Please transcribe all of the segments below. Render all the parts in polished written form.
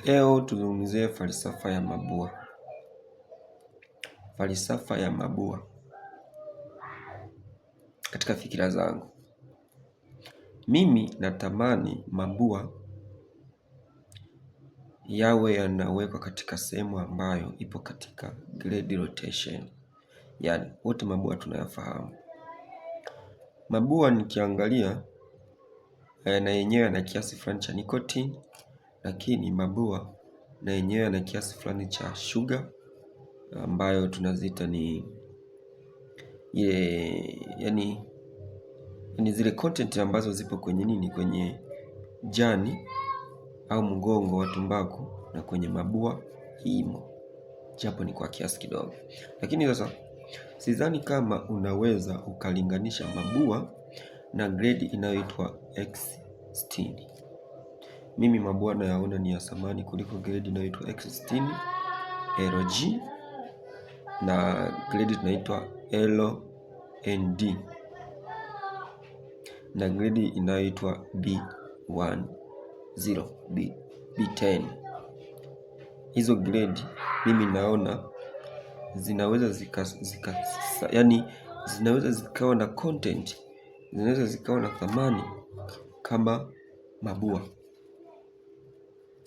Leo tuzungumzie falsafa ya mabua. Falsafa ya mabua katika fikira zangu. Mimi natamani mabua yawe yanawekwa katika sehemu ambayo ipo katika grade rotation. Yaani, wote mabua tunayafahamu. Mabua nikiangalia na yenyewe yana kiasi fulani cha nicotine, lakini mabua na yenyewe yana kiasi fulani cha sugar ambayo tunaziita ni yani zile content ambazo zipo kwenye nini, kwenye jani au mgongo wa tumbaku na kwenye mabua imo, japo ni kwa kiasi kidogo. Lakini sasa sidhani kama unaweza ukalinganisha mabua na grade inayoitwa X60. Mimi mabua nayaona ni ya thamani kuliko grade inayoitwa X60 LG na grade inaitwa LND na grade inayoitwa B10, B10. Hizo grade mimi naona zinaweza zinaweza zikawa na content, zinaweza zikawa na thamani kama mabua.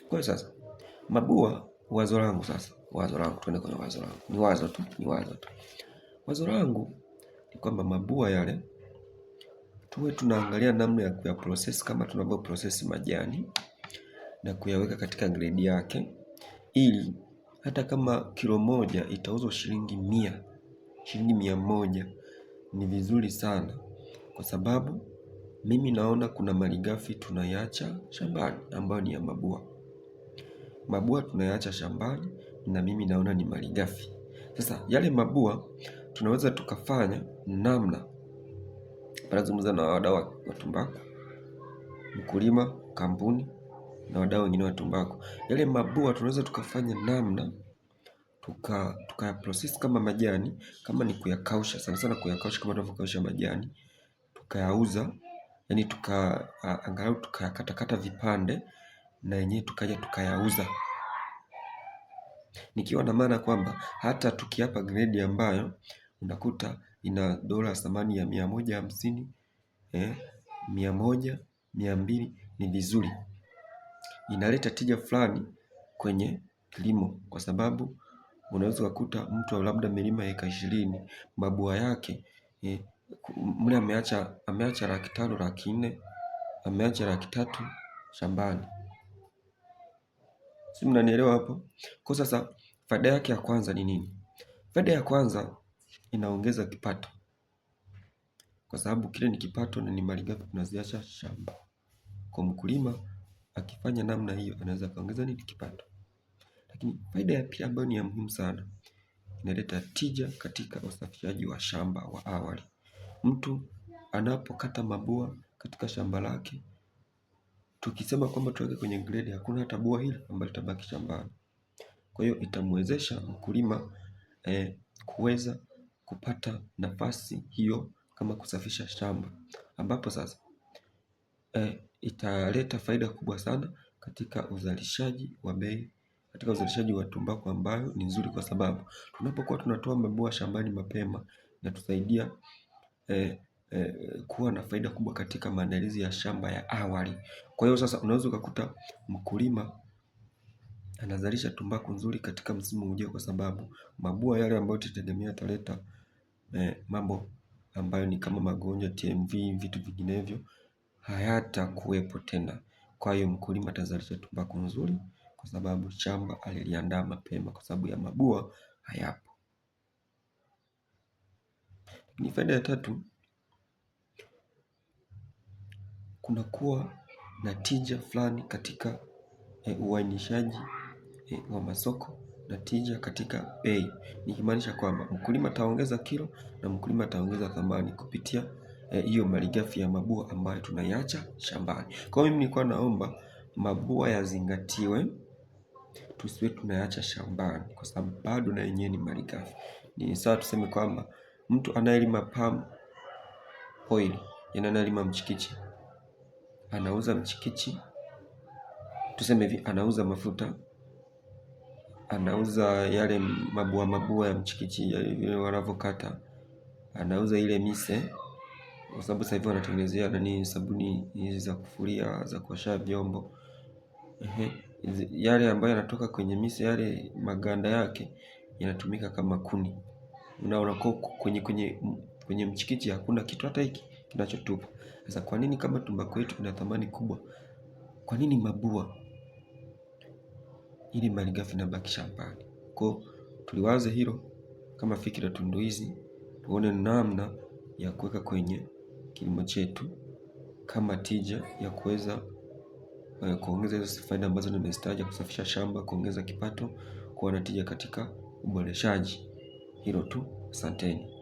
Kwa sasa mabua, wazo langu tuende kwenye wazo langu. Ni wazo tu. Wazo langu ni kwamba mabua yale tuwe tunaangalia namna ya kuyaprocess kama tunavyo process majani na kuyaweka katika grade yake, ili hata kama kilo moja itauzwa shilingi 100, ni vizuri sana, kwa sababu mimi naona kuna malighafi tunaiacha shambani ambayo ni ya mabua. Mabua tunaiacha shambani na mimi naona ni malighafi. Sasa yale mabua tunaweza tukafanya namna, tunazungumza na wadau wa tumbaku, mkulima, kampuni na wadau wengine wa tumbaku. Yale mabua tunaweza tukafanya namna tuka process kama majani, kama ni kuyakausha, sana kuyakausha kama tunavyokausha majani, tukayauza, yani angalau tukayakatakata vipande na yenyewe tukaja tukayauza. Nikiwa na maana kwamba hata tukiapa grade ambayo unakuta ina dola thamani ya 150, 100, 200, ni vizuri. Inaleta tija fulani kwenye kilimo, kwa sababu unaweza kukuta mtu labda amelima eka 20, mabua yake mle ameacha 500,000, 400,000, ameacha 300,000 shambani. Si mnanielewa hapo? Kwa sasa faida yake ya kwanza ni nini? Faida ya kwanza, inaongeza kipato, kwa sababu kile ni kipato na ni malighafi tunaziacha shamba. Kwa mkulima akifanya namna hiyo anaweza kaongeza nini? Kipato. Lakini faida ya pili ambayo ni ya muhimu sana, inaleta tija katika usafishaji wa shamba wa awali. Mtu anapokata mabua katika shamba lake, tukisema kwamba tuweke kwenye grade, hakuna hata bua hili ambalo litabaki shambani. Kwa hiyo itamwezesha mkulima kuweza kupata nafasi hiyo kama kusafisha shamba, ambapo sasa italeta faida kubwa sana katika uzalishaji wa bei, katika uzalishaji wa tumbaku, ambayo ni nzuri, kwa sababu tunapokuwa tunatoa mabua shambani mapema inatusaidia kuwa na faida kubwa katika maandalizi ya shamba ya awali. Kwa hiyo sasa unaweza ukakuta mkulima anazalisha tumbaku nzuri katika msimu ujao, kwa sababu mabua yale ambayo tutegemea yataleta mambo ambayo ni kama magonjwa, TMV, vitu vinginevyo hayatakuwepo tena. Kwa hiyo mkulima atazalisha tumbaku nzuri kwa sababu shamba aliliandaa mapema, kwa sababu ya mabua hayapo. Ni faida ya tatu, kunakuwa na tija fulani katika uainishaji wa masoko na tija katika bei. Nikimaanisha kwamba mkulima ataongeza kilo na mkulima ataongeza thamani kupitia hiyo malighafi ya mabua ambayo tunaiacha shambani. Kwa hiyo mimi nilikuwa naomba mabua yazingatiwe, tusiwe tunayaacha shambani, kwa sababu bado na yenyewe ni malighafi. Ni sawa tuseme kwamba mtu anayelima palm oil, anayelima mchikichi, anauza mchikichi tuseme hivi, anauza mafuta, anauza yale mabua ya mchikichi yale wanavyokata, anauza ile mise, kwa sababu sasa hivi wanatengenezea sabuni hizi za kufulia, za kuosha vyombo. Yale ambayo yanatoka kwenye mise, yale maganda yake yanatumika kama kuni. Unaona kwenye mchikichi hakuna kitu hata hiki kinachotupwa. Sasa kwa nini kama tumbaku yetu ina thamani kubwa, kwa nini mabua ili malighafi inabaki shambani? Kwa tuliwaze hilo kama fikira tunduizi, tuone namna ya kuweka kwenye kilimo chetu kama tija ya kuweza kuongeza hizo faida ambazo nimezitaja: kusafisha shamba, kuongeza kipato, kuwa na tija katika uboreshaji. Hilo tu, asanteni.